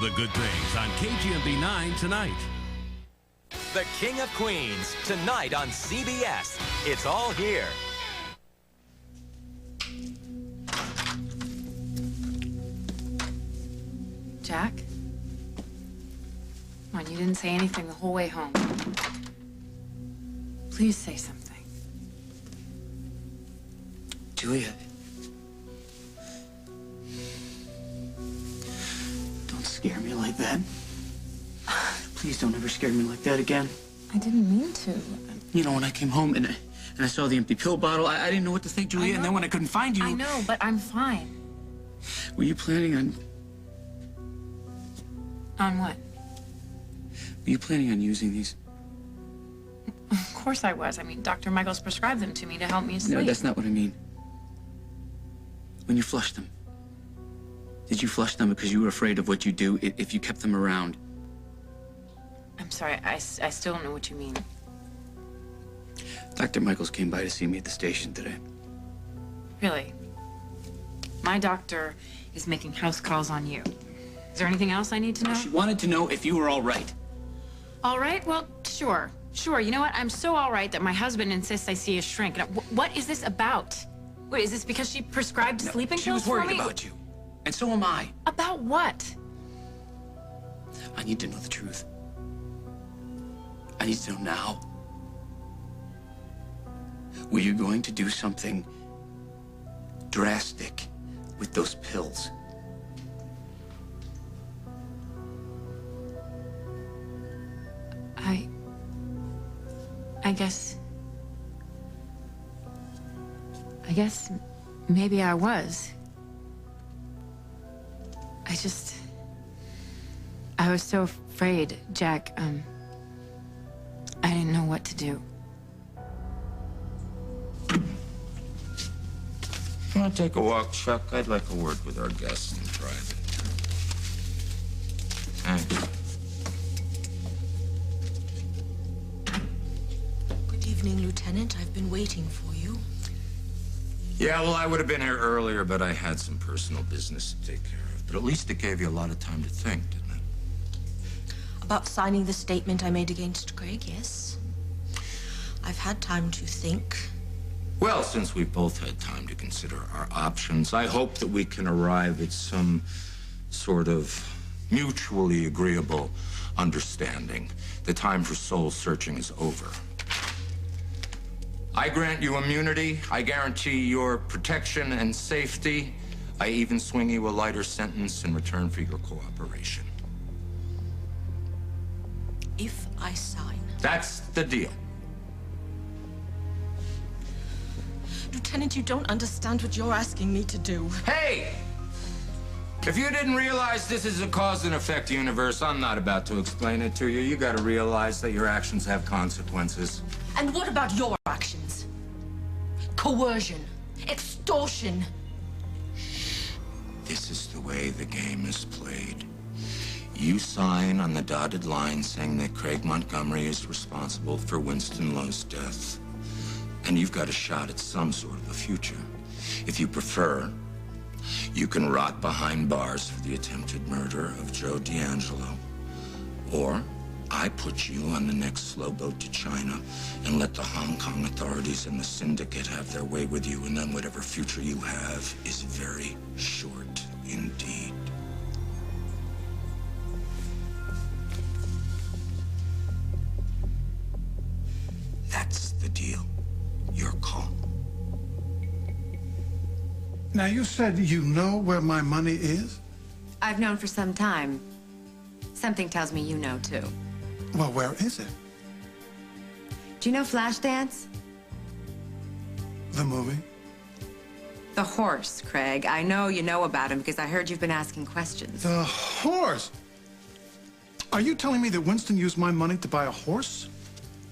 The Good Things on KGMB 9 tonight. The King of Queens, tonight on CBS. It's all here. Jack? Come on, you didn't say anything the whole way home. Please say something. Julia. Don't scare me like that. Please don't ever scare me like that again. I didn't mean to. You know, when I came home and I saw the empty pill bottle, I didn't know what to think, Julia. And then when I couldn't find you... I know, but I'm fine. Were you planning on... On what? Were you planning on using these? Of course I was. I mean, Dr. Michaels prescribed them to me to help me sleep. No, that's not what I mean. When you flushed them, did you flush them because you were afraid of what you'd do if you kept them around? I'm sorry, I still don't know what you mean. Dr. Michaels came by to see me at the station today. Really? My doctor is making house calls on you. Is there anything else I need to know? She wanted to know if you were all right. All right? Well, sure. Sure. You know what? I'm so all right that my husband insists I see a shrink. Now, what is this about? Wait, is this because she prescribed sleeping pills for me? She was worried about you. And so am I. About what? I need to know the truth. I need to know now. Were you going to do something drastic with those pills? I guess maybe I was. I was so afraid, Jack, I didn't know what to do. Want to take a walk, Chuck? I'd like a word with our guests in private. Thanks. Good evening, Lieutenant. I've been waiting for you. Yeah, well, I would have been here earlier, but I had some personal business to take care of. But at least it gave you a lot of time to think, didn't it? About signing the statement I made against Craig, yes. I've had time to think. Well, since we've both had time to consider our options, I hope that we can arrive at some sort of mutually agreeable understanding. The time for soul searching is over. I grant you immunity. I guarantee your protection and safety. I even swing you a lighter sentence in return for your cooperation. If I sign. That's the deal. Lieutenant, you don't understand what you're asking me to do. Hey! If you didn't realize this is a cause and effect universe, I'm not about to explain it to you. You gotta realize that your actions have consequences. And what about your actions? Coercion, extortion. This is the way the game is played. You sign on the dotted line saying that Craig Montgomery is responsible for Winston Lowe's death. And you've got a shot at some sort of a future. If you prefer, you can rot behind bars for the attempted murder of Joe D'Angelo. Or I put you on the next slow boat to China and let the Hong Kong authorities and the syndicate have their way with you, and then whatever future you have is very short indeed. That's the deal. Your call. Now, you said you know where my money is? I've known for some time. Something tells me you know, too. Well, where is it? Do you know Flashdance? The movie? The horse, Craig. I know you know about him because I heard you've been asking questions. The horse? Are you telling me that Winston used my money to buy a horse?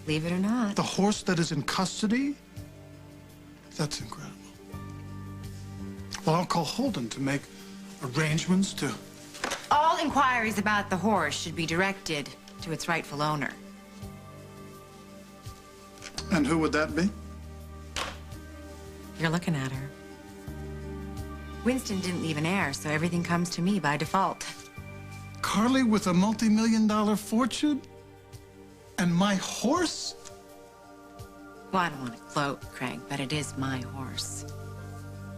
Believe it or not. The horse that is in custody? That's incredible. Well, I'll call Holden to make arrangements to... All inquiries about the horse should be directed to its rightful owner. And who would that be? You're looking at her. Winston didn't leave an heir, so everything comes to me by default. Carly with a multi-million-dollar fortune? And my horse? Well, I don't want to gloat, Craig, but it is my horse.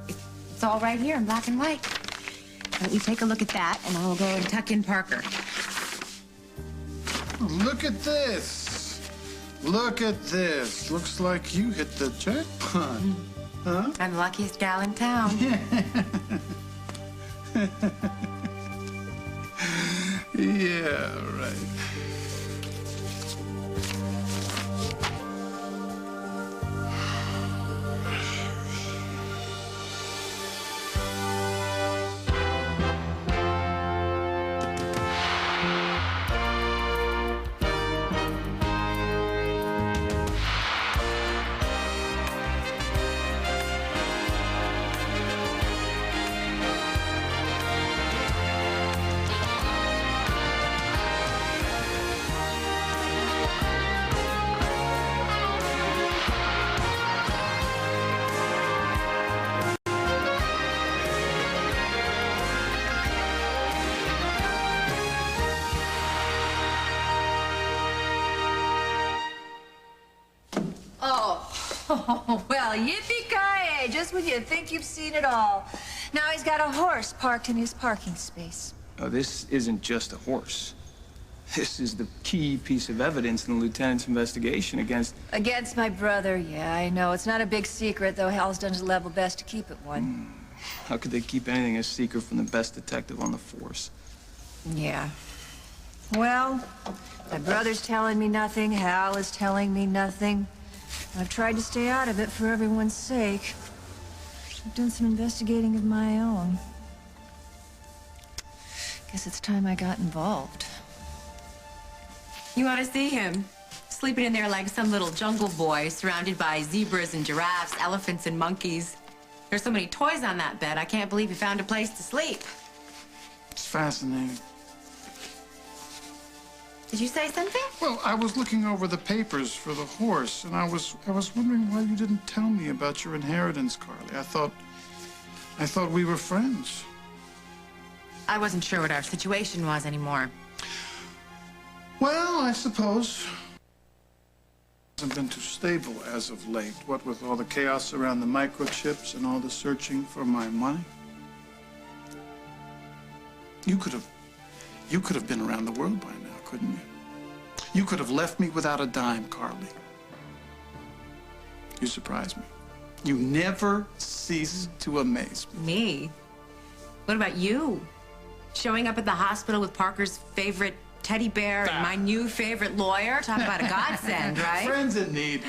It's all right here in black and white. Why don't you take a look at that, and I'll go and tuck in Parker. Look at this. Look at this. Looks like you hit the jackpot. Huh? I'm the luckiest gal in town. Yeah, right. Oh, well, yippee-ki-yay, just when you think you've seen it all. Now he's got a horse parked in his parking space. Oh, this isn't just a horse. This is the key piece of evidence in the lieutenant's investigation against... Against my brother, yeah, I know. It's not a big secret, though Hal's done his level best to keep it one. How could they keep anything a secret from the best detective on the force? Yeah. Well, my brother's telling me nothing, Hal is telling me nothing. I've tried to stay out of it for everyone's sake. I've done some investigating of my own. Guess it's time I got involved. You ought to see him. Sleeping in there like some little jungle boy, surrounded by zebras and giraffes, elephants and monkeys. There's so many toys on that bed, I can't believe he found a place to sleep. It's fascinating. Did you say something? Well, I was looking over the papers for the horse, and I was wondering why you didn't tell me about your inheritance, Carly. I thought we were friends. I wasn't sure what our situation was anymore. Well, I suppose hasn't been too stable as of late. What with all the chaos around the microchips and all the searching for my money. You could have been around the world by now, couldn't you? You could have left me without a dime, Carly. You surprise me. You never cease to amaze me. Me? What about you? Showing up at the hospital with Parker's favorite teddy bear and my new favorite lawyer? Talk about a godsend, right? Friends in need.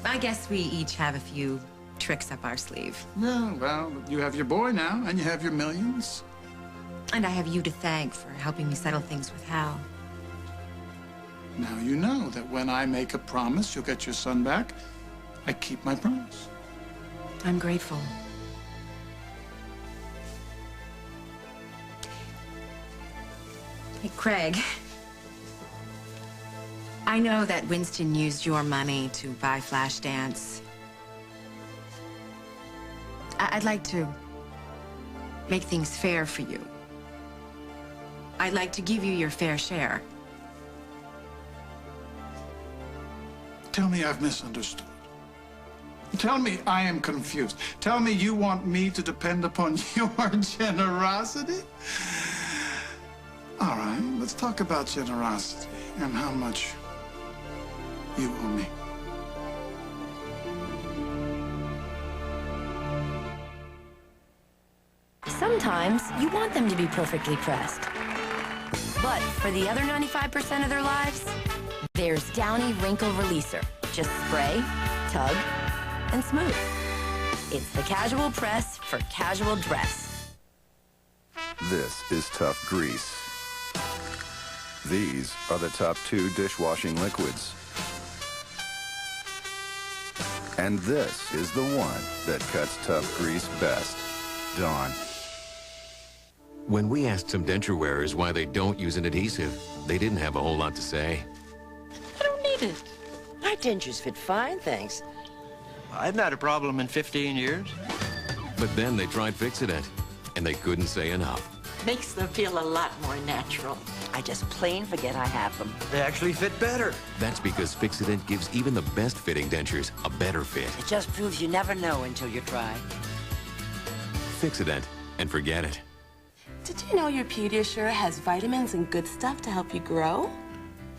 I guess we each have a few tricks up our sleeve. Yeah, well, you have your boy now, and you have your millions. And I have you to thank for helping me settle things with Hal. Now you know that when I make a promise you'll get your son back, I keep my promise. I'm grateful. Hey, Craig. I know that Winston used your money to buy Flashdance. I'd like to make things fair for you. I'd like to give you your fair share. Tell me I've misunderstood. Tell me I am confused. Tell me you want me to depend upon your generosity? All right, let's talk about generosity and how much you owe me. Sometimes you want them to be perfectly pressed. But for the other 95% of their lives, there's Downy Wrinkle Releaser. Just spray, tug, and smooth. It's the casual press for casual dress. This is Tough Grease. These are the top 2 dishwashing liquids. And this is the one that cuts tough grease best. Dawn. When we asked some denture wearers why they don't use an adhesive, they didn't have a whole lot to say. I don't need it. My dentures fit fine, thanks. I've not had a problem in 15 years. But then they tried Fix-It, and they couldn't say enough. Makes them feel a lot more natural. I just plain forget I have them. They actually fit better. That's because Fixodent gives even the best fitting dentures a better fit. It just proves you never know until you try. Fixodent, and forget it. Did you know your Pediasure has vitamins and good stuff to help you grow?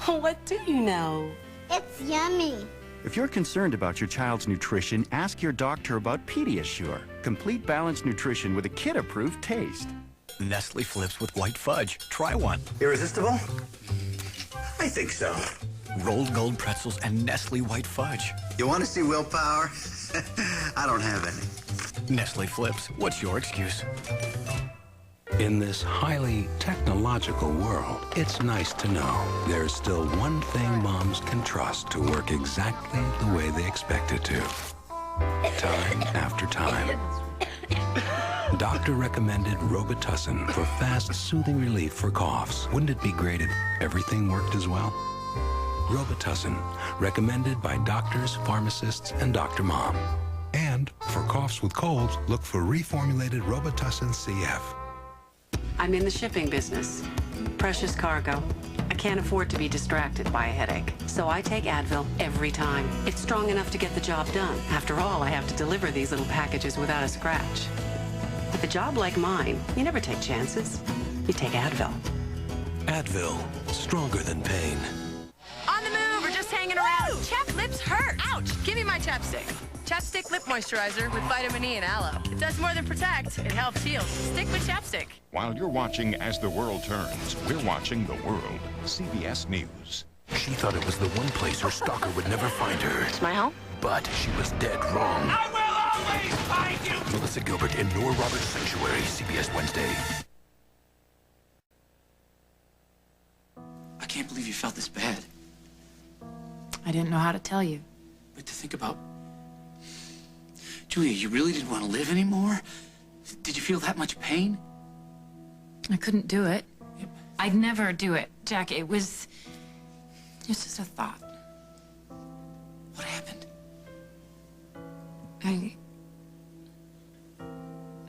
What do you know? It's yummy. If you're concerned about your child's nutrition, ask your doctor about Pediasure. Complete balanced nutrition with a kid-approved taste. Nestle Flips with white fudge. Try one. Irresistible? I think so. Rolled gold pretzels and Nestle white fudge. You want to see willpower? I don't have any. Nestle Flips. What's your excuse? In this highly technological world, it's nice to know there's still one thing moms can trust to work exactly the way they expect it to. Time after time. Doctor recommended Robitussin for fast, soothing relief for coughs. Wouldn't it be great if everything worked as well? Robitussin, recommended by doctors, pharmacists, and Dr. Mom. And for coughs with colds, look for reformulated Robitussin CF. I'm in the shipping business. Precious cargo. I can't afford to be distracted by a headache. So I take Advil every time. It's strong enough to get the job done. After all, I have to deliver these little packages without a scratch. With a job like mine, you never take chances. You take Advil. Advil, stronger than pain. On the move or just hanging around? Chapped lips hurt. Ouch. Give me my chapstick. Chapstick lip moisturizer with vitamin E and aloe. It does more than protect. It helps heal. Stick with chapstick. While you're watching As the World Turns, we're watching The World, CBS News. She thought it was the one place her stalker would never find her. It's my home. But she was dead wrong. I will always find you! Melissa Gilbert in Nora Roberts' Sanctuary, CBS Wednesday. I can't believe you felt this bad. I didn't know how to tell you. But to think about... Julia, you really didn't want to live anymore? Did you feel that much pain? I couldn't do it. I'd never do it, Jack. It was just a thought. What happened?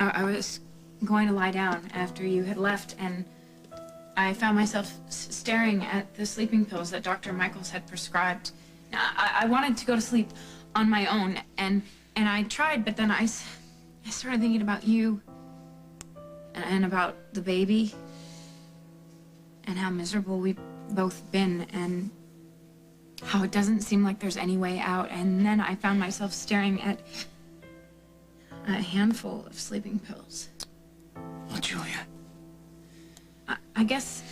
I was going to lie down after you had left, and I found myself staring at the sleeping pills that Dr. Michaels had prescribed. I wanted to go to sleep on my own, and I tried, but then I started thinking about you and about the baby and how miserable we've both been and how it doesn't seem like there's any way out. And then I found myself staring at a handful of sleeping pills. Oh, Julia. I guess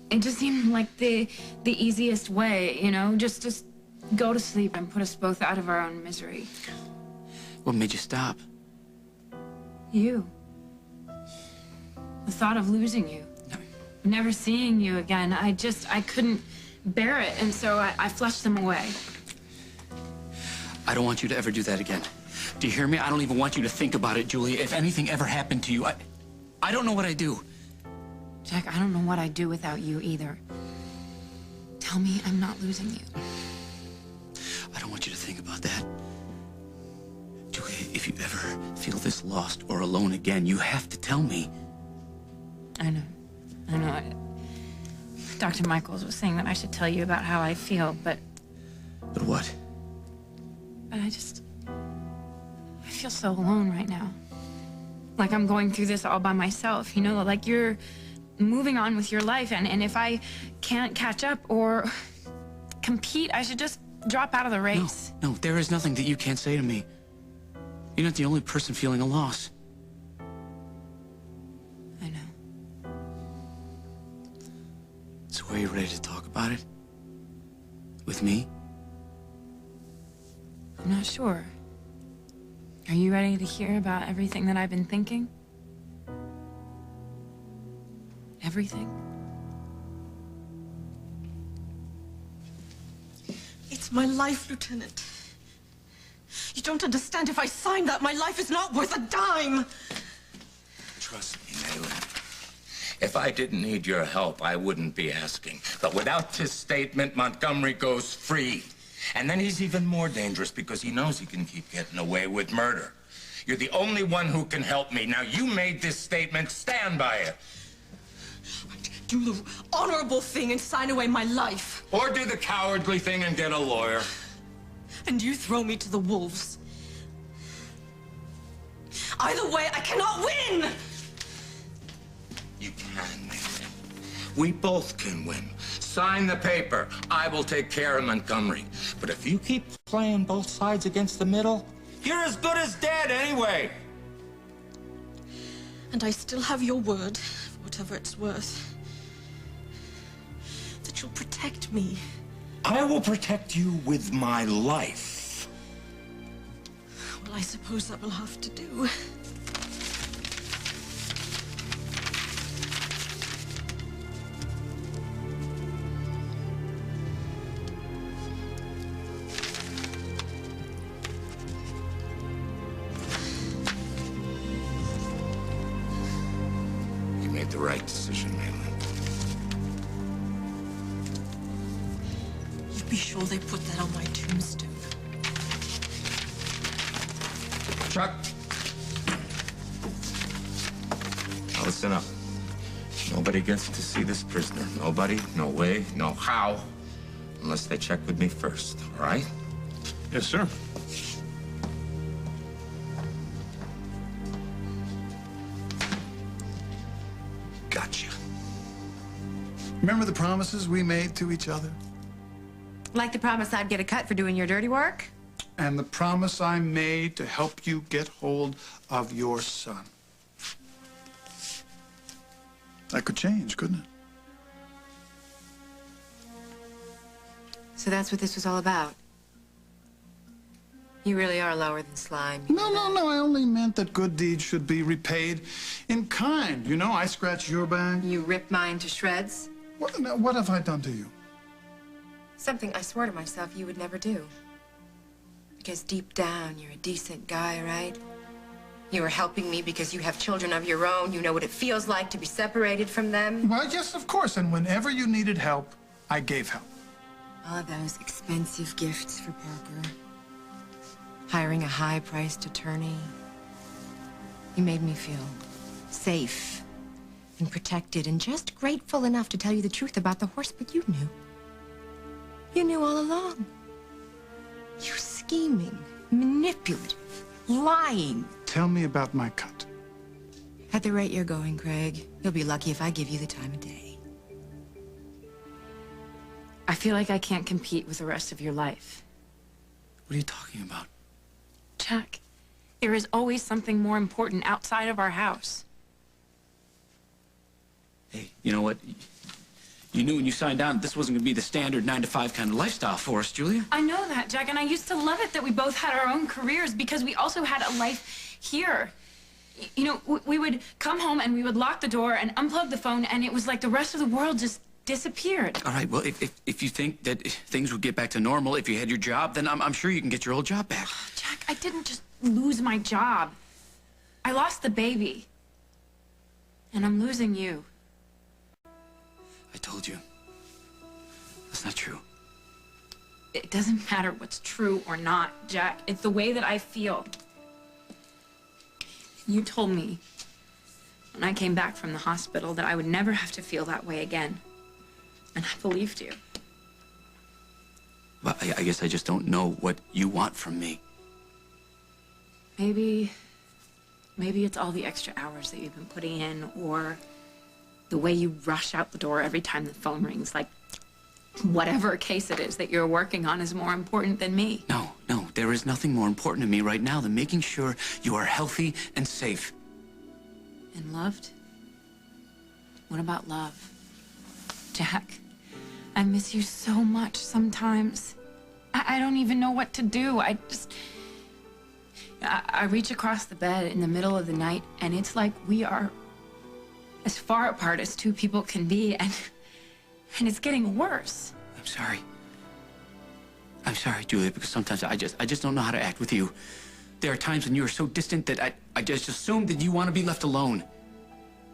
it just seemed like the easiest way, you know, just go to sleep and put us both out of our own misery. What made you stop? You. The thought of losing you. Never seeing you again. I couldn't bear it, and so I flushed them away. I don't want you to ever do that again. Do you hear me? I don't even want you to think about it, Julia. If anything ever happened to you, I don't know what I'd do. Jack, I don't know what I'd do without you either. Tell me I'm not losing you. I don't want you to think about that. Julia, if you ever feel this lost or alone again, you have to tell me. I know. Dr. Michaels was saying that I should tell you about how I feel, but... But what? But I feel so alone right now. Like I'm going through this all by myself, you know? Like you're moving on with your life, and if I can't catch up or compete, I should just drop out of the race. No, there is nothing that you can't say to me. You're not the only person feeling a loss. I know. So are you ready to talk about it? With me? I'm not sure. Are you ready to hear about everything that I've been thinking? Everything? It's my life, Lieutenant. You don't understand. If I sign that, my life is not worth a dime. Trust me, Malin. If I didn't need your help, I wouldn't be asking. But without this statement, Montgomery goes free. And then he's even more dangerous because he knows he can keep getting away with murder. You're the only one who can help me. Now, you made this statement. Stand by it. do the honorable thing and sign away my life. Or do the cowardly thing and get a lawyer. And you throw me to the wolves. Either way, I cannot win! You can win. We both can win. Sign the paper. I will take care of Montgomery. But if you keep playing both sides against the middle, you're as good as dead anyway. And I still have your word, whatever it's worth, that you'll protect me. I will protect you with my life. Well, I suppose that will have to do. You made the right decision, Maylin. Be sure they put that on my tombstone. Chuck. Now listen up. Nobody gets to see this prisoner. Nobody, no way, no how, unless they check with me first, all right? Yes, sir. Gotcha. Remember the promises we made to each other? Like the promise I'd get a cut for doing your dirty work? And the promise I made to help you get hold of your son. That could change, couldn't it? So that's what this was all about. You really are lower than slime. No. I only meant that good deeds should be repaid in kind. You know, I scratch your back. You rip mine to shreds? What have I done to you? Something I swore to myself you would never do. Because deep down, you're a decent guy, right? You were helping me because you have children of your own. You know what it feels like to be separated from them. Well, yes, of course. And whenever you needed help, I gave help. All of those expensive gifts for Parker. Hiring a high-priced attorney. You made me feel safe and protected and just grateful enough to tell you the truth about the horse, but you knew. You knew all along. You scheming, manipulative, lying. Tell me about my cut. At the rate you're going, Craig, you'll be lucky if I give you the time of day. I feel like I can't compete with the rest of your life. What are you talking about? Jack, there is always something more important outside of our house. Hey, you know what? You knew when you signed on this wasn't going to be the standard 9-to-5 kind of lifestyle for us, Julia. I know that, Jack, and I used to love it that we both had our own careers because we also had a life here. You know, we would come home and we would lock the door and unplug the phone, and it was like the rest of the world just disappeared. All right, well, if you think that things would get back to normal if you had your job, then I'm sure you can get your old job back. Jack, I didn't just lose my job. I lost the baby. And I'm losing you. I told you. That's not true. It doesn't matter what's true or not, Jack. It's the way that I feel. You told me when I came back from the hospital that I would never have to feel that way again. And I believed you. Well, I guess I just don't know what you want from me. Maybe it's all the extra hours that you've been putting in, or the way you rush out the door every time the phone rings. Like, whatever case it is that you're working on is more important than me. No, there is nothing more important to me right now than making sure you are healthy and safe. And loved? What about love? Jack, I miss you so much sometimes. I don't even know what to do. I reach across the bed in the middle of the night, and it's like we are as far apart as two people can be, and it's getting worse. I'm sorry. I'm sorry, Julia, because sometimes I just don't know how to act with you. There are times when you are so distant that I just assume that you want to be left alone.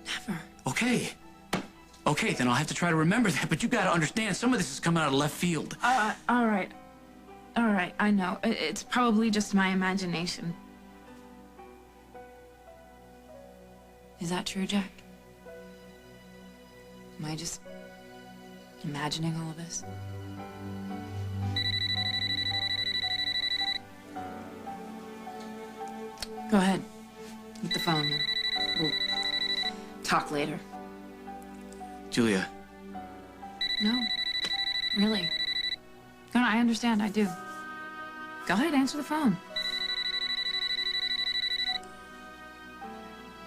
Never. Okay, then I'll have to try to remember that, but you gotta understand, some of this is coming out of left field. All right, I know. It's probably just my imagination. Is that true, Jack? Am I just imagining all of this? Go ahead. Get the phone. We'll talk later. Julia. No. Really. No, I understand. I do. Go ahead, answer the phone.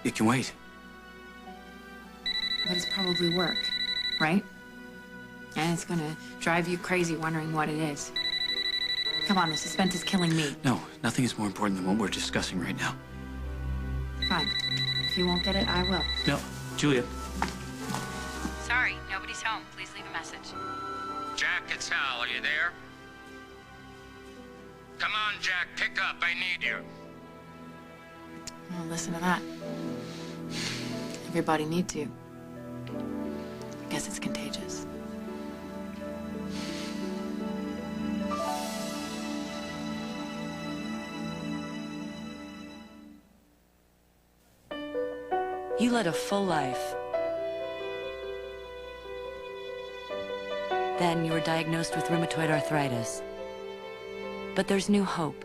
It can wait. But it's probably work, right? And it's gonna drive you crazy wondering what it is. Come on, the suspense is killing me. No, nothing is more important than what we're discussing right now. Fine. If you won't get it, I will. No, Julia. Sorry, nobody's home. Please leave a message. Jack, it's Hal. Are you there? Come on, Jack. Pick up. I need you. Well, listen to that. Everybody needs you. I guess it's contagious. You led a full life. Then you were diagnosed with rheumatoid arthritis. But there's new hope.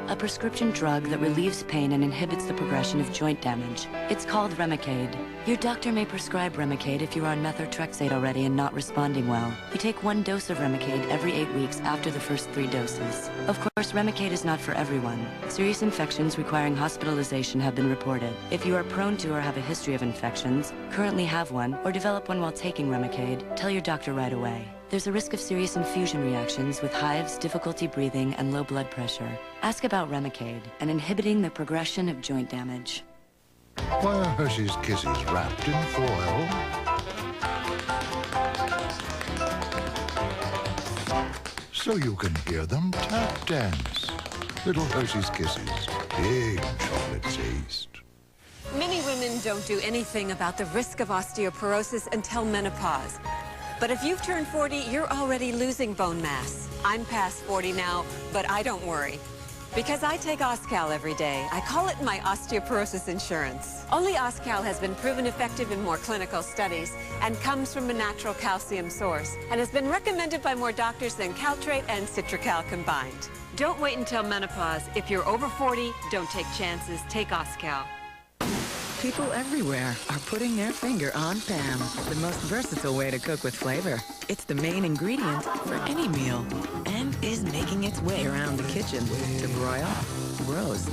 A prescription drug that relieves pain and inhibits the progression of joint damage. It's called Remicade. Your doctor may prescribe Remicade if you're on methotrexate already and not responding well. You take 1 dose of Remicade every 8 weeks after the first 3 doses. Of course, Remicade is not for everyone. Serious infections requiring hospitalization have been reported. If you are prone to or have a history of infections, currently have one, or develop one while taking Remicade, tell your doctor right away. There's a risk of serious infusion reactions with hives, difficulty breathing, and low blood pressure. Ask about Remicade and inhibiting the progression of joint damage. Why are Hershey's Kisses wrapped in foil? So you can hear them tap dance. Little Hershey's Kisses, big chocolate taste. Many women don't do anything about the risk of osteoporosis until menopause. But if you've turned 40, you're already losing bone mass. I'm past 40 now, but I don't worry. Because I take Oscal every day. I call it my osteoporosis insurance. Only Oscal has been proven effective in more clinical studies and comes from a natural calcium source and has been recommended by more doctors than Caltrate and Citracal combined. Don't wait until menopause. If you're over 40, don't take chances. Take Oscal. People everywhere are putting their finger on Pam, the most versatile way to cook with flavor. It's the main ingredient for any meal and is making its way around the kitchen to broil, roast,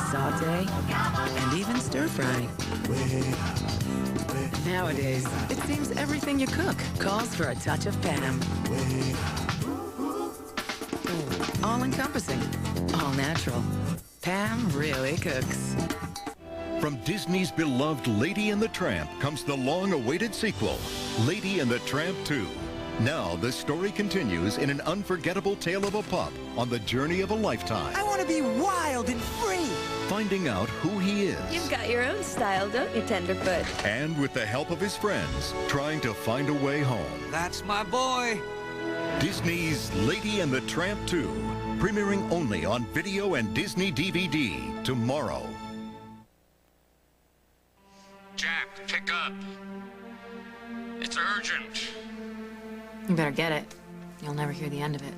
saute, and even stir-fry. Nowadays, it seems everything you cook calls for a touch of Pam. All-encompassing, all-natural. Pam really cooks. From Disney's beloved Lady and the Tramp comes the long-awaited sequel, Lady and the Tramp 2. Now the story continues in an unforgettable tale of a pup on the journey of a lifetime. I want to be wild and free. Finding out who he is. You've got your own style, don't you, Tenderfoot? And with the help of his friends, trying to find a way home. That's my boy. Disney's Lady and the Tramp 2, premiering only on video and Disney DVD tomorrow. Jack, pick up. It's urgent. You better get it. You'll never hear the end of it.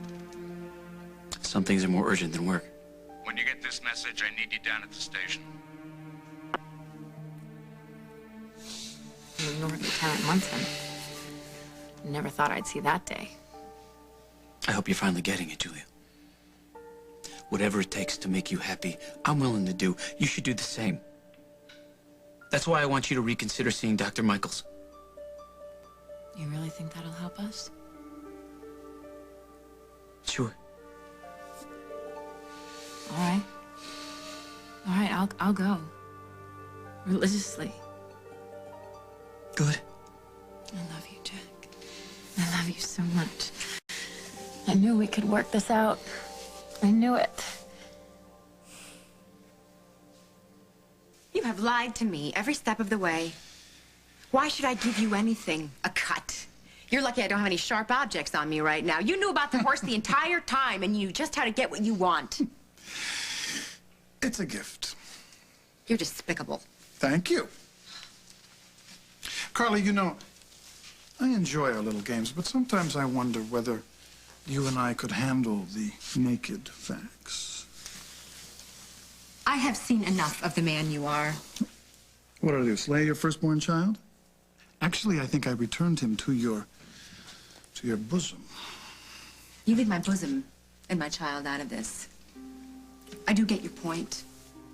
Some things are more urgent than work. When you get this message, I need you down at the station. You ignored Lieutenant Munson. Never thought I'd see that day. I hope you're finally getting it, Julia. Whatever it takes to make you happy, I'm willing to do. You should do the same. That's why I want you to reconsider seeing Dr. Michaels. You really think that'll help us? Sure. All right. All right, I'll go. Religiously. Good. I love you, Jack. I love you so much. I knew we could work this out. I knew it. You have lied to me every step of the way. Why should I give you anything? A cut. You're lucky I don't have any sharp objects on me right now. You knew about the horse the entire time, and you knew just how to get what you want. It's a gift. You're despicable. Thank you. Carly, you know, I enjoy our little games, but sometimes I wonder whether you and I could handle the naked facts. I have seen enough of the man you are. What did I do, slay your firstborn child? Actually, I think I returned him to your bosom. You leave my bosom and my child out of this. I do get your point.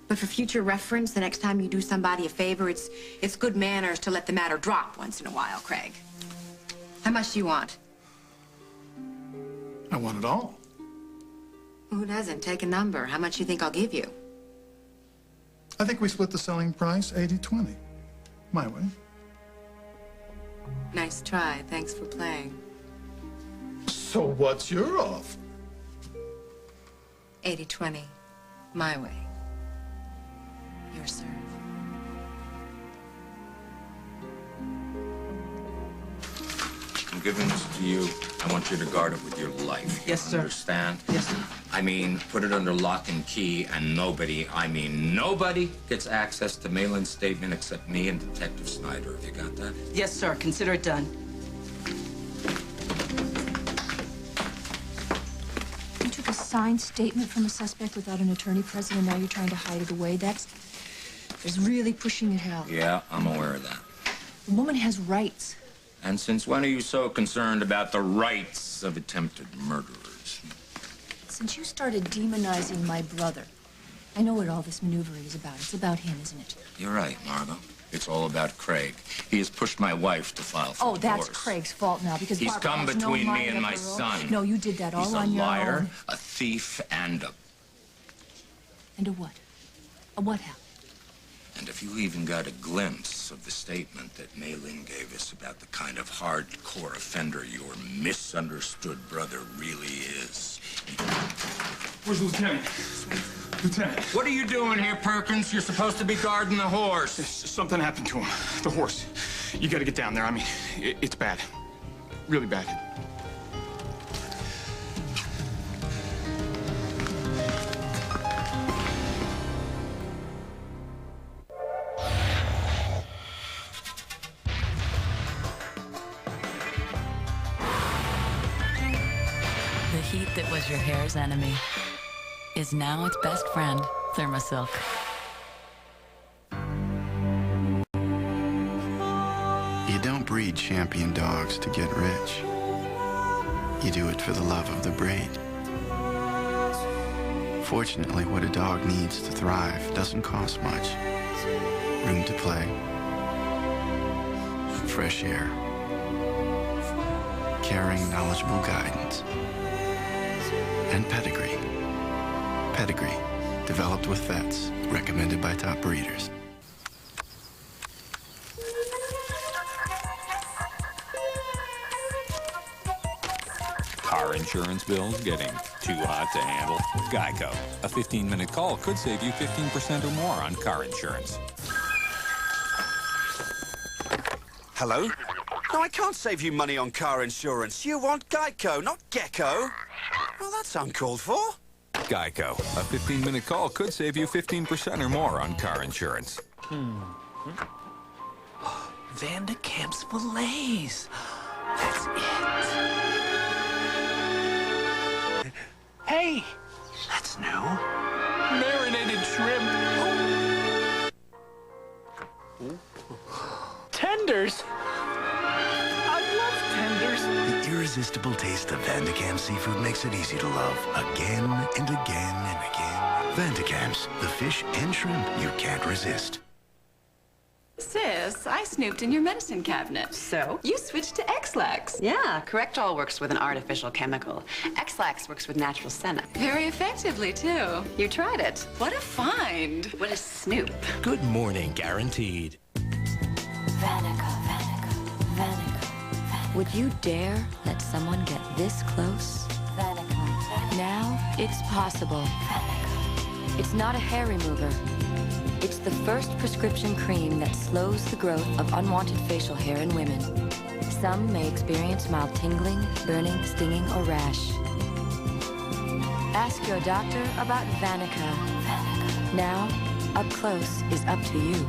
But for future reference, the next time you do somebody a favor, it's good manners to let the matter drop once in a while, Craig. How much do you want? I want it all. Who doesn't? Take a number. How much do you think I'll give you? I think we split the selling price 80-20. My way. Nice try. Thanks for playing. So what's your offer? 80-20. My way. Your serve. I'm giving this to you. I want you to guard it with your life. Yes, sir. Understand? Yes, sir. I mean, put it under lock and key, and nobody, I mean nobody, gets access to Malin's statement except me and Detective Snyder. Have you got that? Yes, sir. Consider it done. You took a signed statement from a suspect without an attorney present, and now you're trying to hide it away. That's really pushing it out. Yeah, I'm aware of that. A woman has rights. And since when are you so concerned about the rights of attempted murderers? Since you started demonizing my brother, I know what all this maneuvering is about. It's about him, isn't it? You're right, Margot. It's all about Craig. He has pushed my wife to file for Oh, that's divorce. Craig's fault now, because He's Barbara come has no between me mind and of my her own. son. No, you did that all He's on your own. a liar, a thief, and a... And a what? A what, Hal? And if you even got a glimpse of the statement that Malin gave us about the kind of hardcore offender your misunderstood brother really is. Where's the lieutenant? Lieutenant. What are you doing here, Perkins? You're supposed to be guarding the horse. Something happened to him. The horse. You gotta get down there. I mean, it's bad. Really bad. The heat that was your hair's enemy is now its best friend, Thermosilk. You don't breed champion dogs to get rich. You do it for the love of the breed. Fortunately, what a dog needs to thrive doesn't cost much. Room to play, fresh air, caring, knowledgeable guidance, and pedigree. Pedigree, developed with vets, recommended by top breeders. Car insurance bills getting too hot to handle? Geico. A 15-minute call could save you 15% or more on car insurance. Hello? No, I can't save you money on car insurance. You want Geico, not Gecko. Well, that's uncalled for. Geico. A 15-minute call could save you 15% or more on car insurance. Van de Kamp's fillets. That's it. Hey, that's new. Marinated shrimp. Tenders. I love tenders. The irresistible taste of Van de Kamp seafood makes it easy to love again and again and again. Van de Kamp's, the fish and shrimp you can't resist. Sis, I snooped in your medicine cabinet. So? You switched to X-Lax. Yeah, Correctol works with an artificial chemical. X-Lax works with natural senna. Very effectively, too. You tried it. What a find. What a snoop. Good morning, guaranteed. Vanica, Vanica, Vanica, Vanica. Would you dare let someone get this close? Vanica, Vanica. Now it's possible. Vanica. It's not a hair remover. It's the first prescription cream that slows the growth of unwanted facial hair in women. Some may experience mild tingling, burning, stinging, or rash. Ask your doctor about Vanica. Vanica. Now, up close is up to you.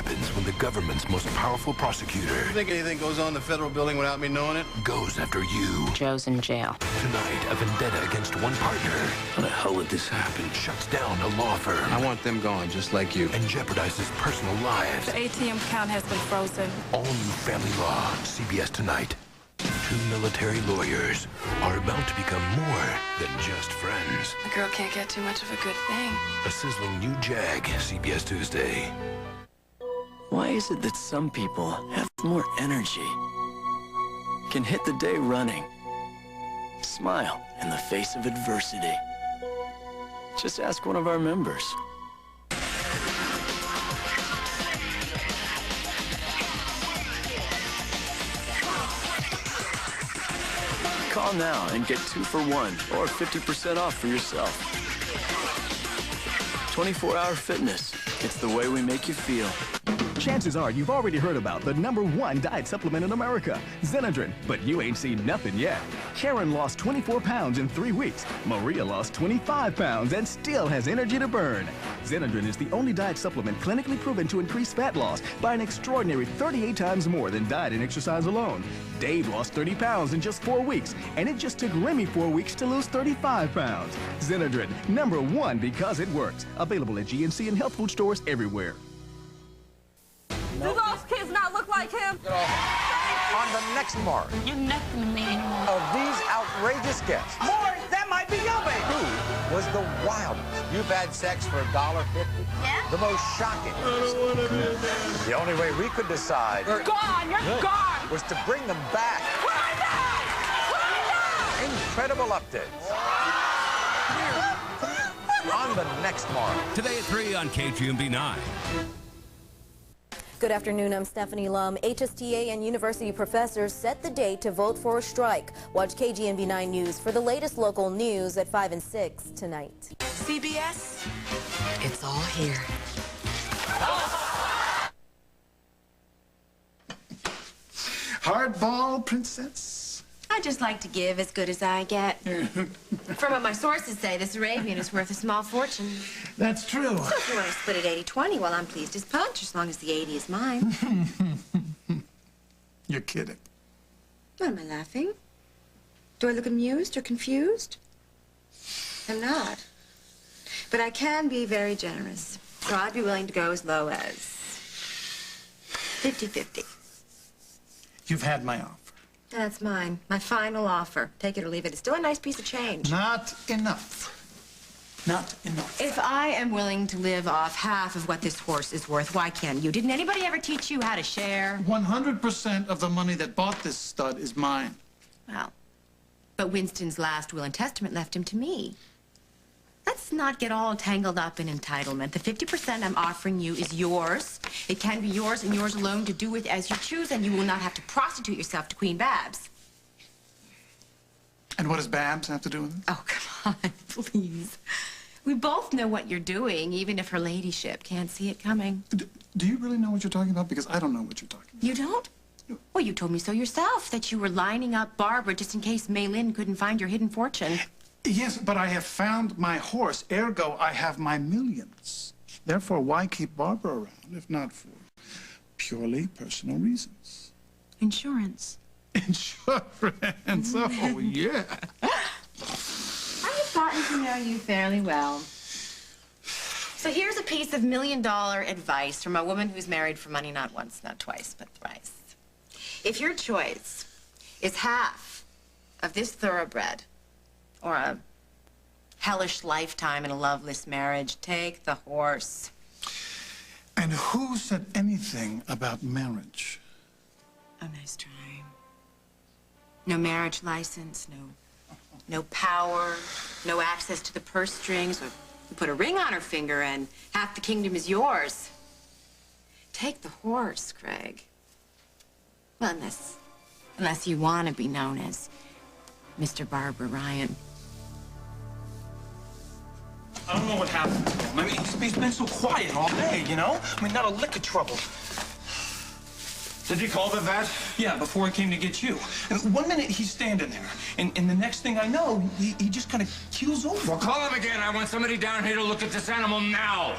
happens when the government's most powerful prosecutor You think anything goes on in the federal building without me knowing it? goes after you. Joe's in jail. Tonight, a vendetta against one partner. How the hell did this happen? Shuts down a law firm. I want them gone, just like you. And jeopardizes personal lives. The ATM account has been frozen. All new Family Law, CBS tonight. Two military lawyers are about to become more than just friends. A girl can't get too much of a good thing. A sizzling new Jag, CBS Tuesday. Why is it that some people have more energy, can hit the day running, smile in the face of adversity? Just ask one of our members. Call now and get 2 for 1 or 50% off for yourself. 24-hour fitness. It's the way we make you feel. Chances are you've already heard about the #1 diet supplement in America, Zenadrin, but you ain't seen nothing yet. Karen lost 24 pounds in 3 weeks. Maria lost 25 pounds and still has energy to burn. Zenadrin is the only diet supplement clinically proven to increase fat loss by an extraordinary 38 times more than diet and exercise alone. Dave lost 30 pounds in just 4 weeks, and it just took Remy 4 weeks to lose 35 pounds. Zenadrin, #1 because it works. Available at GNC and health food stores everywhere. Do those kids not look like him? On the next mark You're nothing me anymore. of these outrageous guests. Boy, that might be your baby. Who was the wildest? You've had sex for $1.50? Yeah. The most shocking. The only way we could decide. You're gone. You're gone. Was to bring them back. Incredible updates. On the next mark. Today at 3 on KGMB 9. Good afternoon, I'm Stephanie Lum. HSTA and university professors set the date to vote for a strike. Watch KGMB 9 News for the latest local news at 5 and 6 tonight. CBS, it's all here. Hardball, princess? I just like to give as good as I get. From what my sources say, this Arabian is worth a small fortune. That's true. So if you want to split it 80-20, well, I'm pleased as punch, as long as the 80 is mine. You're kidding. What, am I laughing? Do I look amused or confused? I'm not. But I can be very generous. So I'd be willing to go as low as 50-50. You've had my offer. That's mine. My final offer. Take it or leave it. It's still a nice piece of change. Not enough. Not enough. If I am willing to live off half of what this horse is worth, why can't you? Didn't anybody ever teach you how to share? 100% of the money that bought this stud is mine. Well, but Winston's last will and testament left him to me. Let's not get all tangled up in entitlement. The 50% I'm offering you is yours. It can be yours and yours alone to do with as you choose, and you will not have to prostitute yourself to Queen Babs. And what does Babs have to do with it? Oh, come on, please. We both know what you're doing, even if her ladyship can't see it coming. Do you really know what you're talking about? Because I don't know what you're talking about. You don't? Well, you told me so yourself, that you were lining up Barbara just in case Mei Lin couldn't find your hidden fortune. Yes, but I have found my horse, ergo I have my millions. Therefore, why keep Barbara around if not for purely personal reasons? Insurance. Insurance, oh yeah. I've gotten to know you fairly well. So here's a piece of $1 million advice from a woman who's married for money not once, not twice, but thrice. If your choice is half of this thoroughbred, or a hellish lifetime in a loveless marriage, take the horse. And who said anything about marriage? Oh, nice try. No marriage license, no power, no access to the purse strings. Or you put a ring on her finger and half the kingdom is yours. Take the horse, Craig. Well, unless you want to be known as Mr. Barbara Ryan. I don't know what happened to him. I mean, he's been so quiet all day, you know? I mean, not a lick of trouble. Did you call the vet? Yeah, before I came to get you. And 1 minute he's standing there, and the next thing I know, he just kind of keels over. Well, call him again. I want somebody down here to look at this animal now.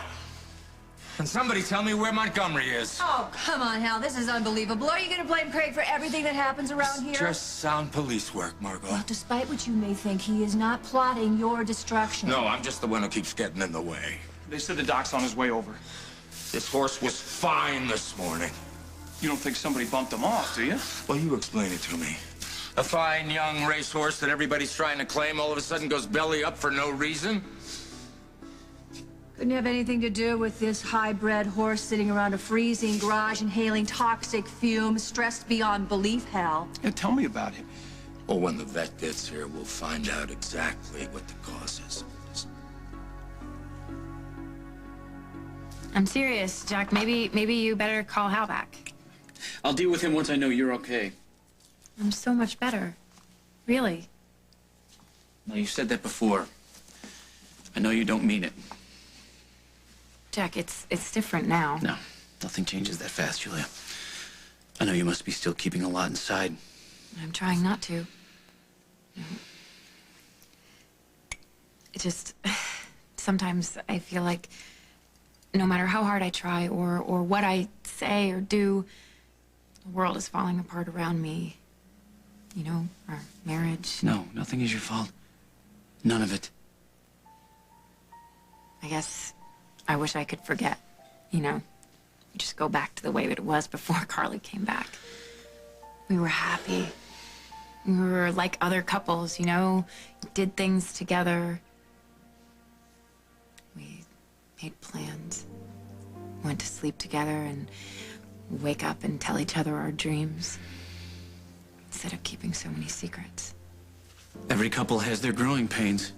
And somebody tell me where Montgomery is. Oh, come on, Hal. This is unbelievable. Are you going to blame Craig for everything that happens around here? Just sound police work, Margot. Well, despite what you may think, he is not plotting your destruction. No, I'm just the one who keeps getting in the way. They said the doc's on his way over. This horse was fine this morning. You don't think somebody bumped him off, do you? Well, you explain it to me. A fine young racehorse that everybody's trying to claim all of a sudden goes belly up for no reason? Couldn't have anything to do with this high-bred horse sitting around a freezing garage inhaling toxic fumes, stressed beyond belief, Hal. Yeah, tell me about it. Well, when the vet gets here, we'll find out exactly what the cause is. I'm serious, Jack. Maybe you better call Hal back. I'll deal with him once I know you're okay. I'm so much better. Really. No, you said that before. I know you don't mean it. Jack, it's different now. No, nothing changes that fast, Julia. I know you must be still keeping a lot inside. I'm trying not to. It just... Sometimes I feel like no matter how hard I try or what I say or do, the world is falling apart around me. You know, our marriage. No, nothing is your fault. None of it. I guess I wish I could forget, you know. Just go back to the way that it was before Carly came back. We were happy. We were like other couples, you know, did things together. We made plans, went to sleep together and wake up and tell each other our dreams instead of keeping so many secrets. Every couple has their growing pains.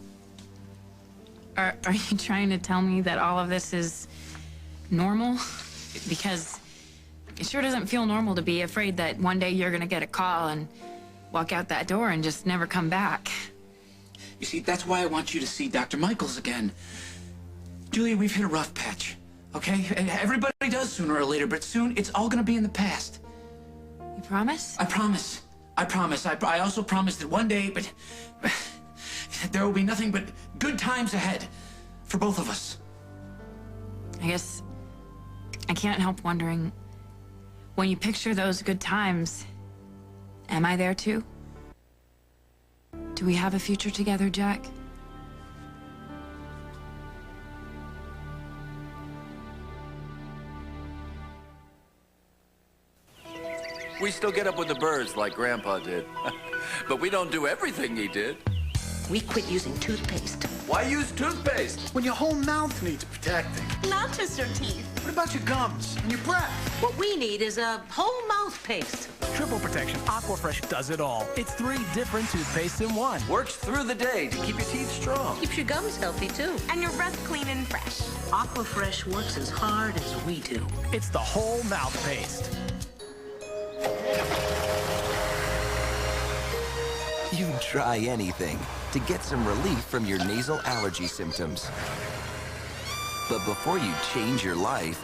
Are you trying to tell me that all of this is normal? Because it sure doesn't feel normal to be afraid that one day you're gonna get a call and walk out that door and just never come back. You see, that's why I want you to see Dr. Michaels again. Julia, we've hit a rough patch, okay? Everybody does sooner or later, but soon it's all gonna be in the past. You promise? I promise. I promise. I also promise that one day, but there will be nothing but good times ahead for both of us. I guess I can't help wondering, when you picture those good times, am I there too? Do we have a future together, Jack? We still get up with the birds like Grandpa did. But we don't do everything he did. We quit using toothpaste. Why use toothpaste? When your whole mouth needs protecting. Not just your teeth. What about your gums and your breath? What we need is a whole mouth paste. Triple Protection Aquafresh does it all. It's 3 different toothpastes in one. Works through the day to keep your teeth strong. Keeps your gums healthy, too. And your breath clean and fresh. Aquafresh works as hard as we do. It's the whole mouth paste. You'd try anything to get some relief from your nasal allergy symptoms. But before you change your life,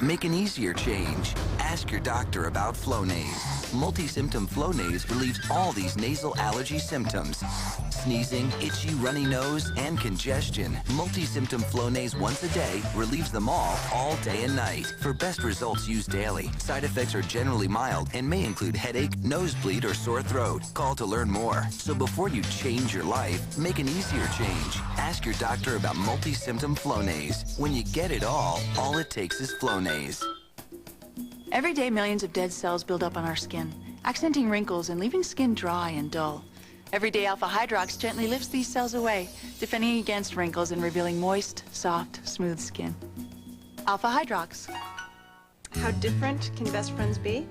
make an easier change. Ask your doctor about Flonase. Multi-symptom Flonase relieves all these nasal allergy symptoms. Sneezing, itchy, runny nose, and congestion. Multi-symptom Flonase once a day relieves them all day and night. For best results, use daily. Side effects are generally mild and may include headache, nosebleed, or sore throat. Call to learn more. So before you change your life, make an easier change. Ask your doctor about multi-symptom Flonase. When you get it all it takes is Flonase. Every day, millions of dead cells build up on our skin, accenting wrinkles and leaving skin dry and dull. Every day, Alpha Hydrox gently lifts these cells away, defending against wrinkles and revealing moist, soft, smooth skin. Alpha Hydrox. How different can best friends be?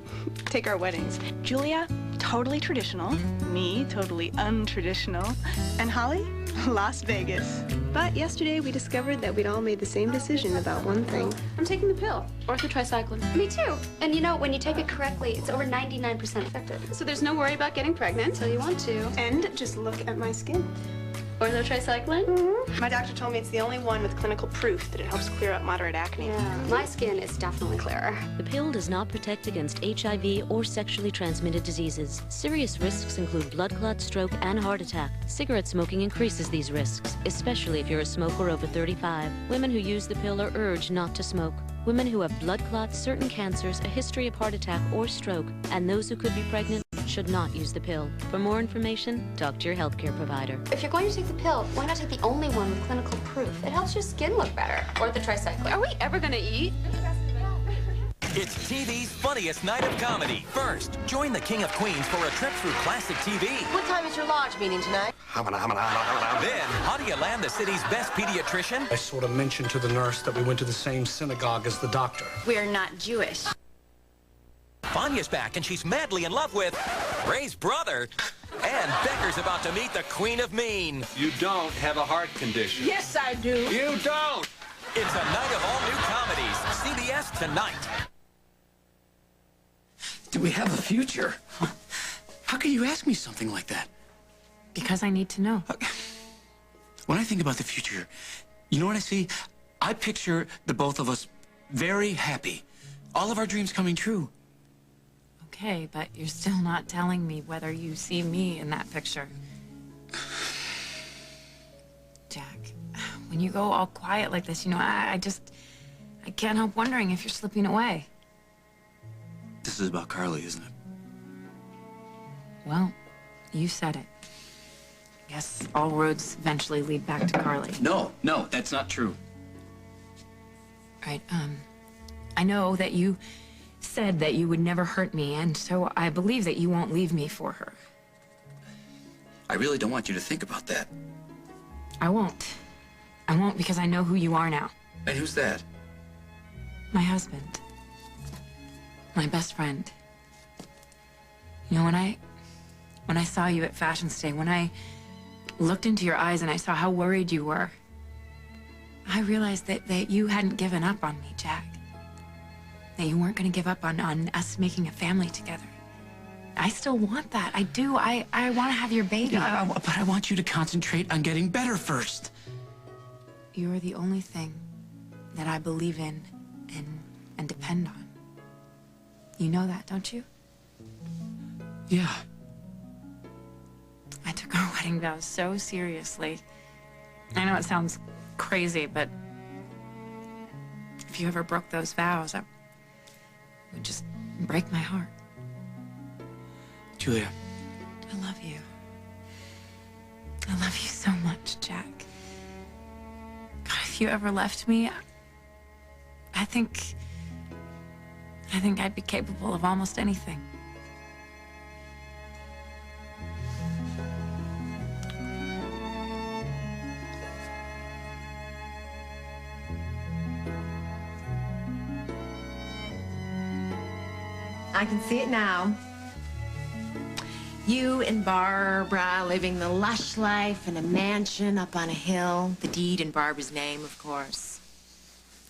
Take our weddings. Julia, totally traditional. Me, totally untraditional. And Holly, Las Vegas. But yesterday we discovered that we'd all made the same decision about one thing. I'm taking the pill, orthotricycline. Me too. And you know, when you take it correctly, it's over 99% effective. So there's no worry about getting pregnant. Until you want to. And just look at my skin. Orthotricycline? My doctor told me it's the only one with clinical proof that it helps clear up moderate acne. Yeah, my skin is definitely clearer. The pill does not protect against HIV or sexually transmitted diseases. Serious risks include blood clot, stroke, and heart attack. Cigarette smoking increases these risks, especially if you're a smoker over 35. Women who use the pill are urged not to smoke. Women who have blood clots, certain cancers, a history of heart attack or stroke, and those who could be pregnant should not use the pill. For more information, talk to your healthcare provider. If you're going to take the pill, why not take the only one with clinical proof? It helps your skin look better. Orthotricycline. Are we ever gonna eat? It's TV's funniest night of comedy. First, join the King of Queens for a trip through classic TV. What time is your lodge meeting tonight? Then, how do you land the city's best pediatrician? I sort of mentioned to the nurse that we went to the same synagogue as the doctor. We're not Jewish. Vanya's back and she's madly in love with Ray's brother. And Becker's about to meet the Queen of Mean. You don't have a heart condition. Yes, I do. You don't! It's a night of all new comedies. CBS tonight. Do we have a future? How can you ask me something like that? Because I need to know. When I think about the future, you know what I see? I picture the both of us very happy. All of our dreams coming true. Okay, but you're still not telling me whether you see me in that picture. Jack, when you go all quiet like this, you know, I can't help wondering if you're slipping away. This is about Carly, isn't it? Well, you said it. Guess all roads eventually lead back to Carly. No, that's not true. Right, I know that you said that you would never hurt me, and so I believe that you won't leave me for her. I really don't want you to think about that. I won't. I won't because I know who you are now. And who's that? My husband. My best friend. You know, when I saw you at Fashion Day, when I looked into your eyes and I saw how worried you were, I realized that you hadn't given up on me, Jack. That you weren't going to give up on us making a family together. I still want that. I do. I want to have your baby. Yeah, but I want you to concentrate on getting better first. You're the only thing that I believe in and depend on. You know that, don't you? Yeah. I took our wedding vows so seriously. I know it sounds crazy, but if you ever broke those vows, it would just break my heart. Julia. I love you. I love you so much, Jack. God, if you ever left me, I think I'd be capable of almost anything. I can see it now. You and Barbara living the lush life in a mansion up on a hill. The deed in Barbara's name, of course.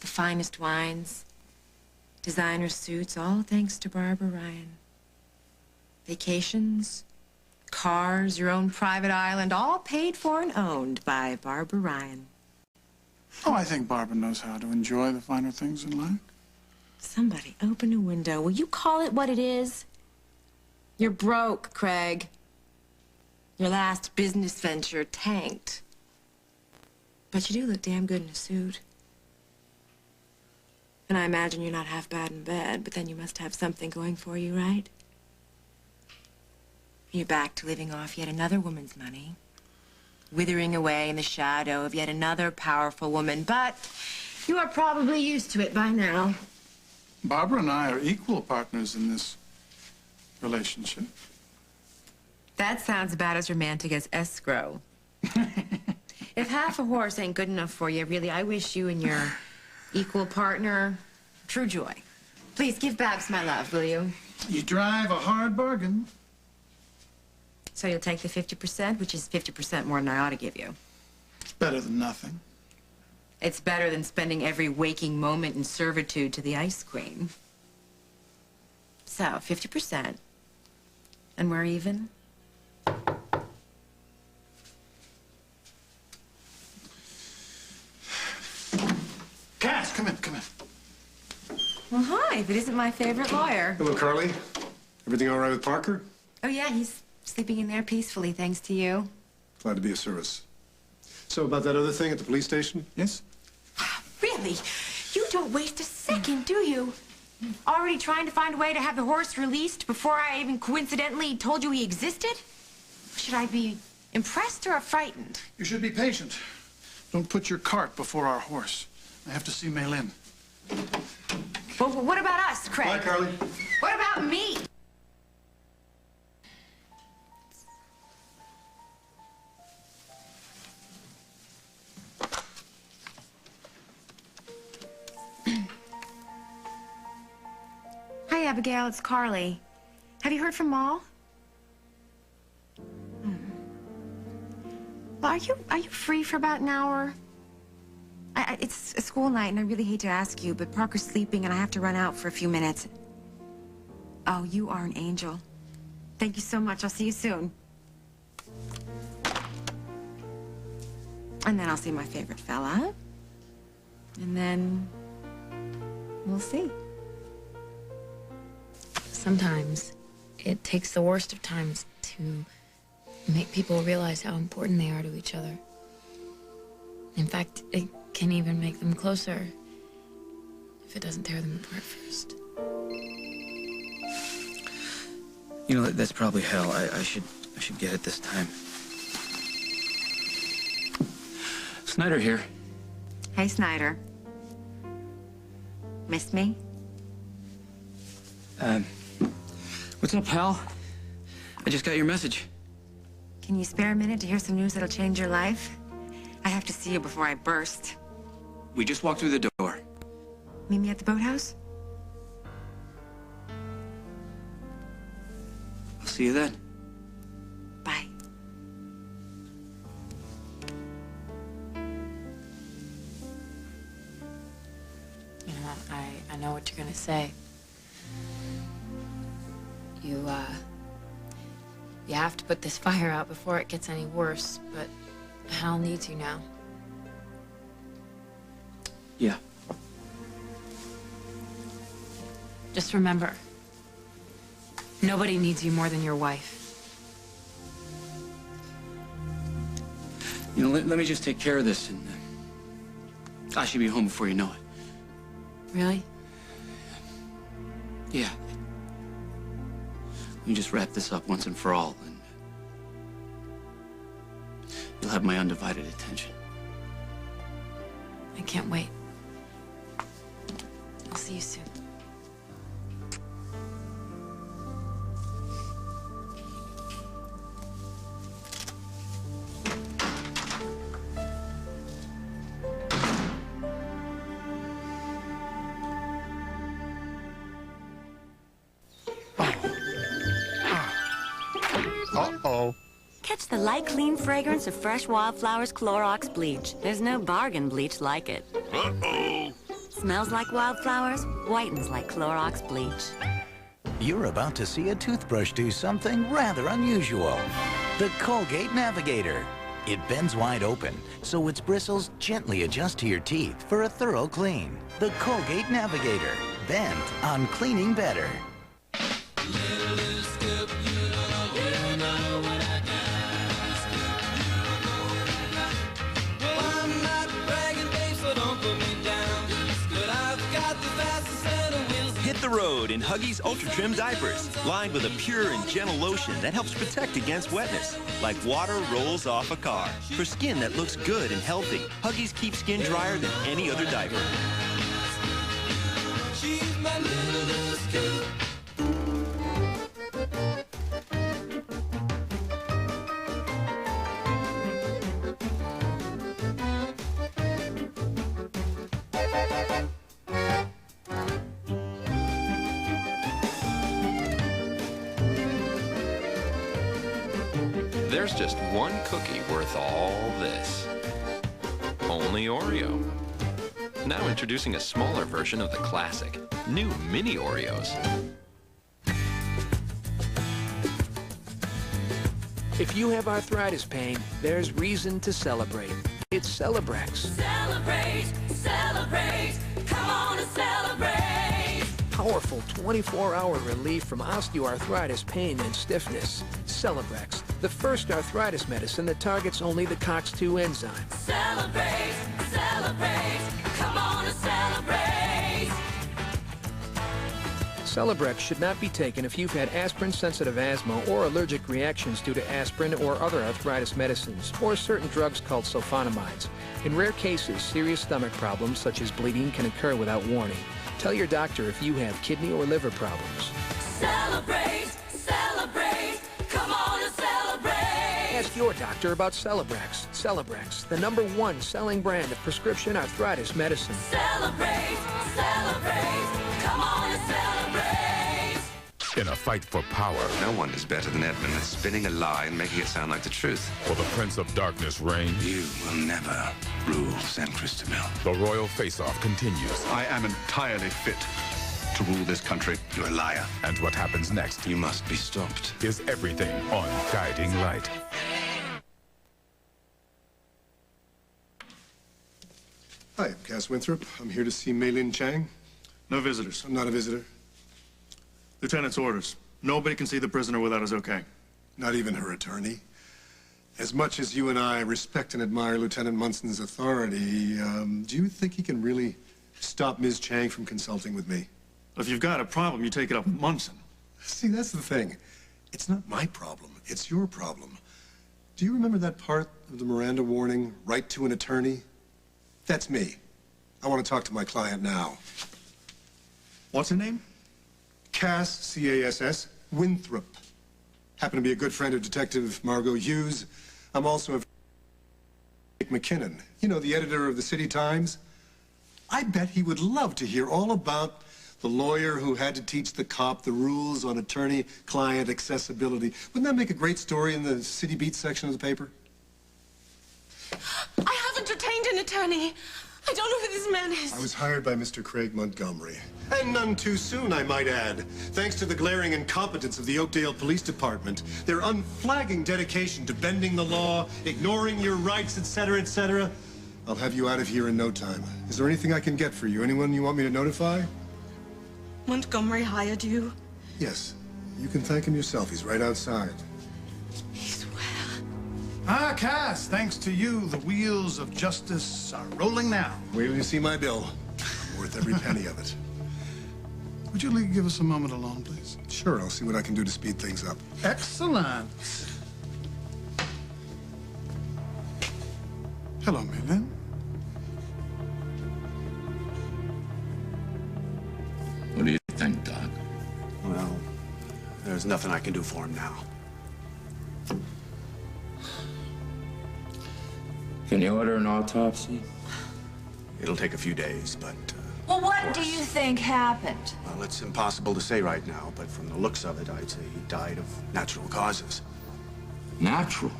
The finest wines, designer suits, all thanks to Barbara Ryan. Vacations, cars, your own private island, all paid for and owned by Barbara Ryan. Oh, I think Barbara knows how to enjoy the finer things in life. Somebody open a window. Will you call it what it is? You're broke, Craig. Your last business venture tanked. But you do look damn good in a suit. And I imagine you're not half bad in bed, but then you must have something going for you, right? You're back to living off yet another woman's money, withering away in the shadow of yet another powerful woman, but you are probably used to it by now. Barbara and I are equal partners in this relationship. That sounds about as romantic as escrow. If half a horse ain't good enough for you, really, I wish you and your equal partner true joy. Please give Babs my love, will you? You drive a hard bargain. So you'll take the 50%, which is 50% more than I ought to give you. It's better than nothing. It's better than spending every waking moment in servitude to the ice queen. So, 50%. And we're even? Well, hi, if it isn't my favorite lawyer. Hello, Carly. Everything all right with Parker? Oh, yeah, he's sleeping in there peacefully, thanks to you. Glad to be of service. So, about that other thing at the police station? Yes? Really? You don't waste a second, do you? Already trying to find a way to have the horse released before I even coincidentally told you he existed? Should I be impressed or frightened? You should be patient. Don't put your cart before our horse. I have to see Mei Lin. Well, what about us, Craig? Bye, Carly. What about me? Hi, Abigail. It's Carly. Have you heard from Maul? Well, are you free for about an hour? It's a school night, and I really hate to ask you, but Parker's sleeping, and I have to run out for a few minutes. Oh, you are an angel. Thank you so much. I'll see you soon. And then I'll see my favorite fella. And then we'll see. Sometimes it takes the worst of times to make people realize how important they are to each other. In fact, it can even make them closer if it doesn't tear them apart first. You know, that's probably hell. I should get it this time. Snyder here. Hey, Snyder. Missed me? What's up, pal? I just got your message. Can you spare a minute to hear some news that'll change your life? I have to see you before I burst. We just walked through the door. Meet me at the boathouse? I'll see you then. Bye. You know, I know what you're gonna say. You have to put this fire out before it gets any worse, but Hal needs you now. Yeah. Just remember, nobody needs you more than your wife. You know, let me just take care of this, and I should be home before you know it. Really? Yeah. Let me just wrap this up once and for all, and you'll have my undivided attention. I can't wait. I'll see you soon. Uh-oh. Catch the light, clean fragrance of Fresh Wildflowers Clorox Bleach. There's no bargain bleach like it. Uh-oh. Smells like wildflowers, whitens like Clorox Bleach. You're about to see a toothbrush do something rather unusual. The Colgate Navigator. It bends wide open, so its bristles gently adjust to your teeth for a thorough clean. The Colgate Navigator. Bent on cleaning better. Hit the road in Huggies Ultra Trim diapers, lined with a pure and gentle lotion that helps protect against wetness, like water rolls off a car. For skin that looks good and healthy, Huggies keep skin drier than any other diaper. She's my little scoop. There's just one cookie worth all this. Only Oreo. Now introducing a smaller version of the classic. New mini Oreos. If you have arthritis pain, there's reason to celebrate. It's Celebrex. Celebrate, celebrate, come on and celebrate. powerful 24-hour relief from osteoarthritis, pain, and stiffness. Celebrex, the first arthritis medicine that targets only the COX-2 enzyme. Celebrate, celebrate, come on and celebrate. Celebrex should not be taken if you've had aspirin-sensitive asthma or allergic reactions due to aspirin or other arthritis medicines, or certain drugs called sulfonamides. In rare cases, serious stomach problems such as bleeding can occur without warning. Tell your doctor if you have kidney or liver problems. Celebrate, celebrate, come on and celebrate. Ask your doctor about Celebrex. Celebrex, the #1 selling brand of prescription arthritis medicine. Celebrate, celebrate, come on and celebrate. In a fight for power. No one is better than Edmund at spinning a lie and making it sound like the truth. For the Prince of Darkness reigns. You will never rule San Cristobal. The royal face-off continues. I am entirely fit to rule this country. You're a liar. And what happens next? You must be stopped. Is everything on Guiding Light. Hi, I'm Cass Winthrop. I'm here to see Mei Lin Chang. No visitors. I'm not a visitor. Lieutenant's orders. Nobody can see the prisoner without his okay. Not even her attorney. As much as you and I respect and admire Lieutenant Munson's authority, do you think he can really stop Ms. Chang from consulting with me? If you've got a problem, you take it up with Munson. See, that's the thing. It's not my problem. It's your problem. Do you remember that part of the Miranda warning, right to an attorney? That's me. I want to talk to my client now. What's her name? Cass, C-A-S-S, Winthrop. Happen to be a good friend of Detective Margot Hughes. I'm also a McKinnon. You know, the editor of the City Times. I bet he would love to hear all about the lawyer who had to teach the cop the rules on attorney-client accessibility. Wouldn't that make a great story in the City Beat section of the paper? I haven't retained an attorney. I don't know who this man is. I was hired by Mr. Craig Montgomery. And none too soon, I might add. Thanks to the glaring incompetence of the Oakdale Police Department, their unflagging dedication to bending the law, ignoring your rights, etc., etc. I'll have you out of here in no time. Is there anything I can get for you? Anyone you want me to notify? Montgomery hired you? Yes. You can thank him yourself. He's right outside. Ah, Cass, thanks to you, the wheels of justice are rolling now. Wait till you see my bill. I'm worth every penny of it. Would you give us a moment alone, please? Sure, I'll see what I can do to speed things up. Excellent. Hello, Mei Lin. What do you think, Doc? Well, there's nothing I can do for him now. Can you order an autopsy? It'll take a few days, but... Well, what do you think happened? Well, it's impossible to say right now, but from the looks of it, I'd say he died of natural causes. Natural?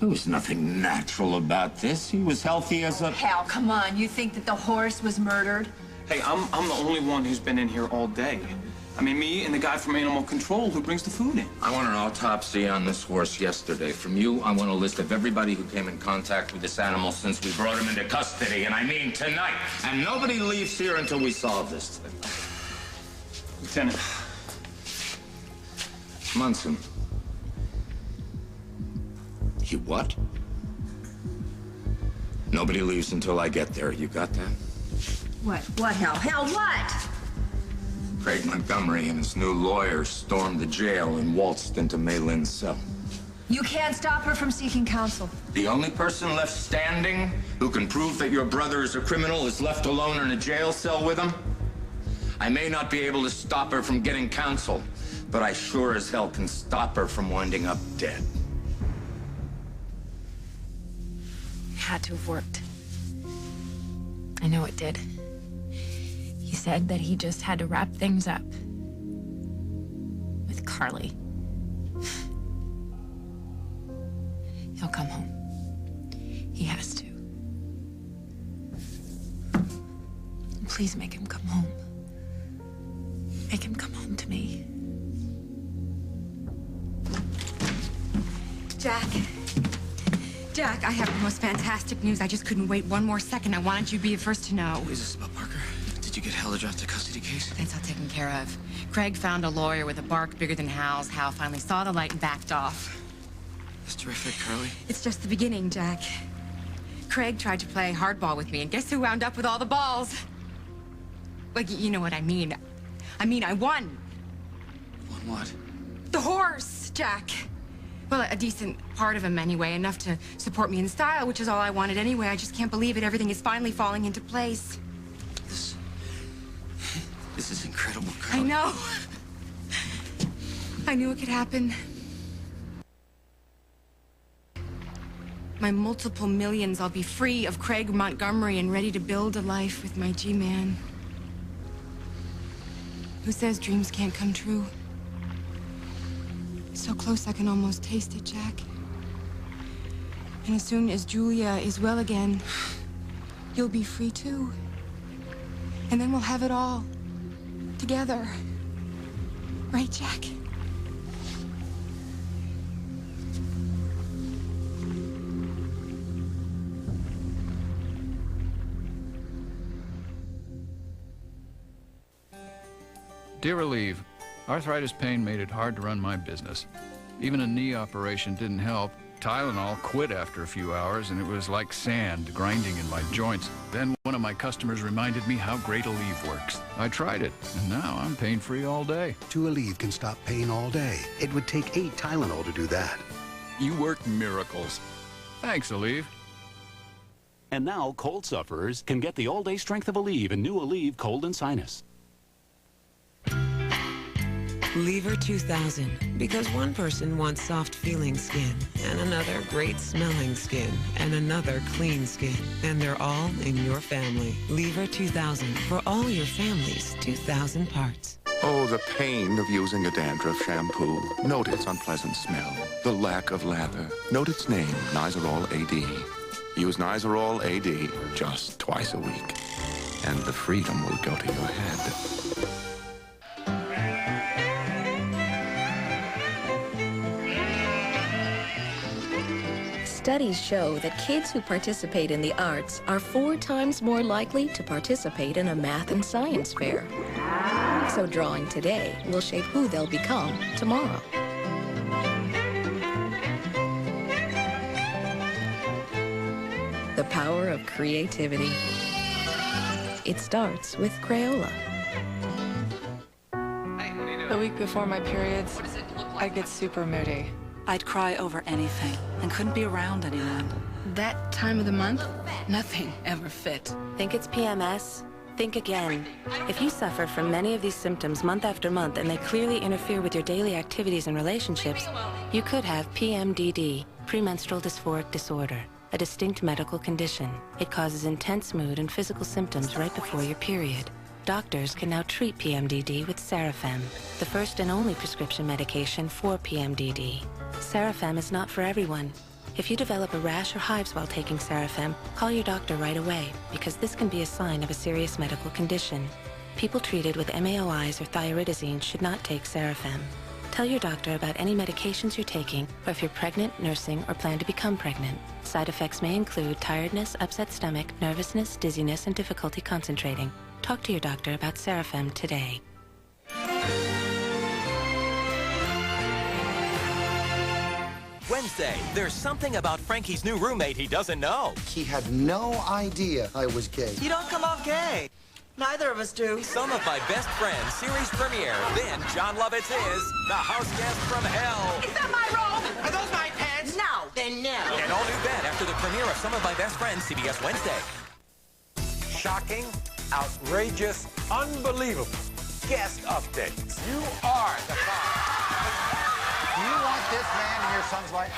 There was nothing natural about this. He was healthy as a... Hal, come on. You think that the horse was murdered? Hey, I'm the only one who's been in here all day. I mean, me and the guy from Animal Control who brings the food in. I want an autopsy on this horse yesterday. From you, I want a list of everybody who came in contact with this animal since we brought him into custody, and I mean tonight. And nobody leaves here until we solve this thing. Lieutenant. Munson. You what? Nobody leaves until I get there. You got that? What? What, Hal? Hal, what? Craig Montgomery and his new lawyer stormed the jail and waltzed into Mei Lin's cell. You can't stop her from seeking counsel. The only person left standing who can prove that your brother is a criminal is left alone in a jail cell with him? I may not be able to stop her from getting counsel, but I sure as hell can stop her from winding up dead. It had to have worked. I know it did. He said that he just had to wrap things up with Carly. He'll come home. He has to. Please make him come home. Make him come home to me. Jack, I have the most fantastic news. I just couldn't wait one more second. I wanted you to be the first to know. Is this about Parker? Did Did you get Hal to drop the custody case? That's all taken care of. Craig found a lawyer with a bark bigger than Hal's. Hal finally saw the light and backed off. That's terrific, Carly. It's just the beginning, Jack. Craig tried to play hardball with me, and guess who wound up with all the balls? Like, you know what I mean. I won. Won what? The horse, Jack. Well, a decent part of him anyway, enough to support me in style, which is all I wanted anyway. I just can't believe it. Everything is finally falling into place. This is incredible, Carly. I know. I knew it could happen. My multiple millions, I'll be free of Craig Montgomery and ready to build a life with my G-Man. Who says dreams can't come true? So close I can almost taste it, Jack. And as soon as Julia is well again, you'll be free too. And then we'll have it all together. Right, Jack? Dear Relieve, arthritis pain made it hard to run my business. Even a knee operation didn't help. Tylenol quit after a few hours, and it was like sand grinding in my joints. Then one of my customers reminded me how great Aleve works. I tried it, and now I'm pain-free all day. 2 Aleve can stop pain all day. It would take 8 Tylenol to do that. You work miracles. Thanks, Aleve. And now, cold sufferers can get the all-day strength of Aleve and new Aleve Cold and Sinus. Lever 2000, because one person wants soft-feeling skin, and another great-smelling skin, and another clean skin, and they're all in your family. Lever 2000, for all your family's 2,000 parts. Oh, the pain of using a dandruff shampoo. Note its unpleasant smell, the lack of lather. Note its name, Nizoral AD. Use Nizoral AD just twice a week, and the freedom will go to your head. Studies show that kids who participate in the arts are 4 times more likely to participate in a math and science fair. So drawing today will shape who they'll become tomorrow. The power of creativity. It starts with Crayola. The week before my periods, I'd get super moody. I'd cry over anything and couldn't be around anyone. That time of the month, nothing ever fit. Think it's PMS? Think again. If you suffer from many of these symptoms month after month and they clearly interfere with your daily activities and relationships, you could have PMDD, premenstrual dysphoric disorder, a distinct medical condition. It causes intense mood and physical symptoms right before your period. Doctors can now treat PMDD with Sarafem, the first and only prescription medication for PMDD. Sarafem is not for everyone. If you develop a rash or hives while taking Sarafem, call your doctor right away, because this can be a sign of a serious medical condition. People treated with MAOIs or thiouridazine should not take Sarafem. Tell your doctor about any medications you're taking, or if you're pregnant, nursing, or plan to become pregnant. Side effects may include tiredness, upset stomach, nervousness, dizziness, and difficulty concentrating. Talk to your doctor about Sarafem today. Wednesday, there's something about Frankie's new roommate he doesn't know. He had no idea I was gay. You don't come off gay. Neither of us do. Some of My Best Friends series premiere. Then John Lovitz is the house guest from hell. Is that my robe? Are those my pants? No, then no. An all-new bed after the premiere of Some of My Best Friends, CBS Wednesday. Shocking, outrageous, unbelievable guest updates. You are the father. Do you want this man in your son's life?